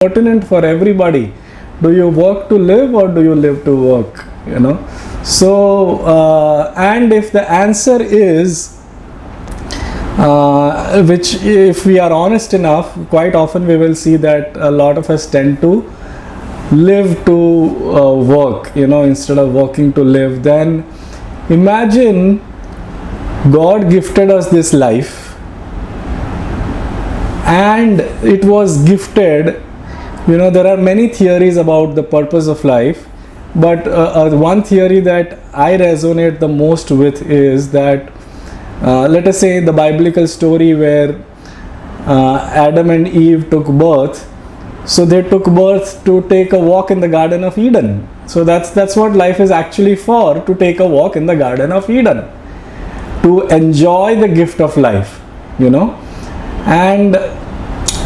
pertinent for everybody. Do you work to live or do you live to work? So and if the answer is which, if we are honest enough, quite often we will see that a lot of us tend to live to work, instead of working to live. Then imagine God gifted us this life, and it was gifted. There are many theories about the purpose of life, but one theory that I resonate the most with is that let us say the biblical story where Adam and Eve took birth. So they took birth to take a walk in the Garden of Eden. So that's what life is actually for, to take a walk in the Garden of Eden, to enjoy the gift of life, and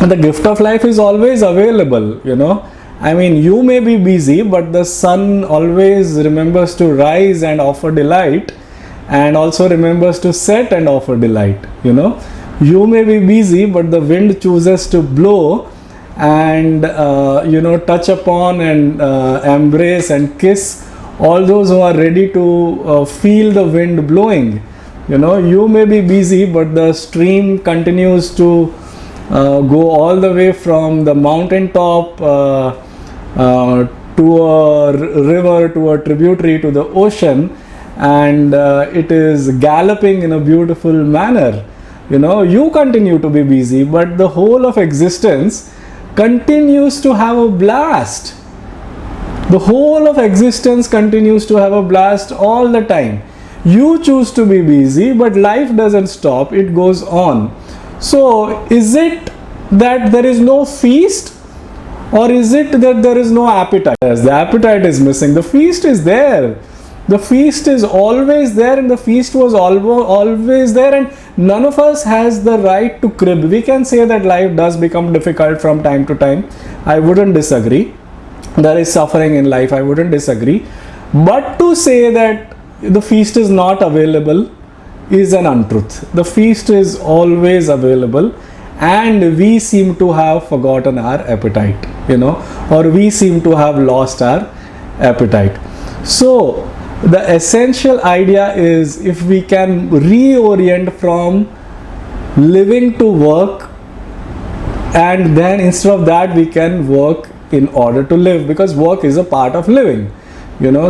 the gift of life is always available. You may be busy, but the sun always remembers to rise and offer delight, and also remembers to set and offer delight. You may be busy, but the wind chooses to blow and touch upon and embrace and kiss all those who are ready to feel the wind blowing. You may be busy, but the stream continues to go all the way from the mountain top to a river, to a tributary, to the ocean, and it is galloping in a beautiful manner. You continue to be busy, but the whole of existence continues to have a blast. The whole of existence continues to have a blast all the time. You choose to be busy, but life doesn't stop, it goes on. So is it that there is no feast, or is it that there is no appetite? Yes, the appetite is missing. The feast is there. The feast is always there, and the feast was always there, and none of us has the right to crib. We can say that life does become difficult from time to time. I wouldn't disagree. There is suffering in life. I wouldn't disagree. But to say that the feast is not available is an untruth. The feast is always available, and we seem to have forgotten our appetite, or we seem to have lost our appetite. So the essential idea is, if we can reorient from living to work, and then instead of that we can work in order to live, because work is a part of living.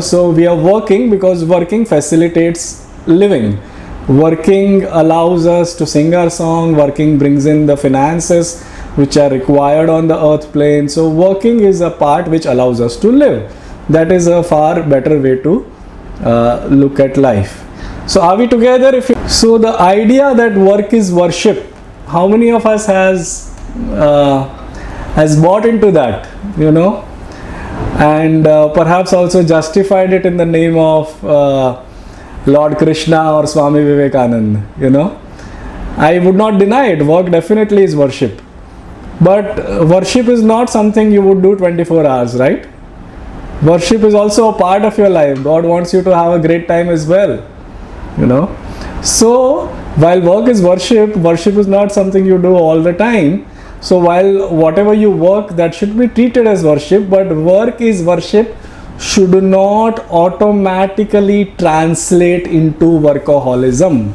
So we are working because working facilitates living. Working allows us to sing our song. Working brings in the finances which are required on the earth plane. So working is a part which allows us to live. That is a far better way to look at life. So are we together? So the idea that work is worship, how many of us has bought into that, and perhaps also justified it in the name of Lord Krishna or Swami Vivekananda? I would not deny it. Work definitely is worship, but worship is not something you would do 24 hours, right? Worship is also a part of your life. God wants you to have a great time as well. So while work is worship, worship is not something you do all the time. So while whatever you work, that should be treated as worship, but work is worship should not automatically translate into workaholism.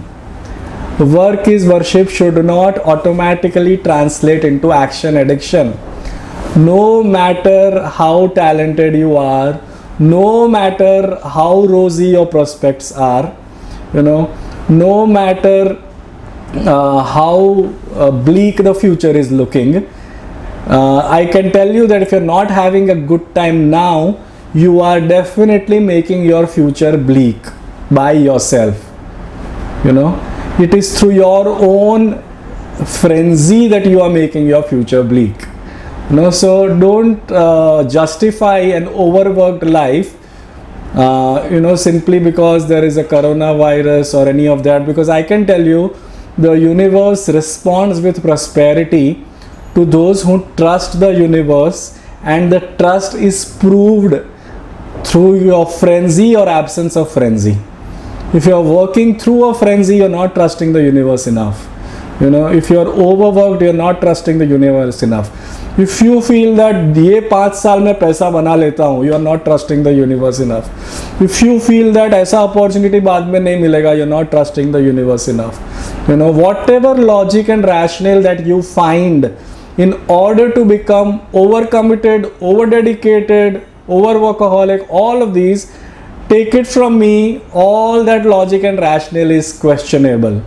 Work is worship should not automatically translate into action addiction. No matter how talented you are, no matter how rosy your prospects are, no matter how bleak the future is looking, I can tell you that if you're not having a good time now, you are definitely making your future bleak by yourself. It is through your own frenzy that you are making your future bleak. So don't justify an overworked life simply because there is a coronavirus or any of that, because I can tell you the universe responds with prosperity to those who trust the universe, and the trust is proved through your frenzy or absence of frenzy. If you are working through a frenzy, you are not trusting the universe enough. If you are overworked, you are not trusting the universe enough. If you feel that ये 5 साल में पैसा बना लेता हूँ, you are not trusting the universe enough. If you feel that ऐसा opportunity बाद में नहीं मिलेगा, you are not trusting the universe enough. You know, whatever logic and rational that you find in order to become over committed, over dedicated, over workaholic, all of these, take it from me, all that logic and rationale is questionable.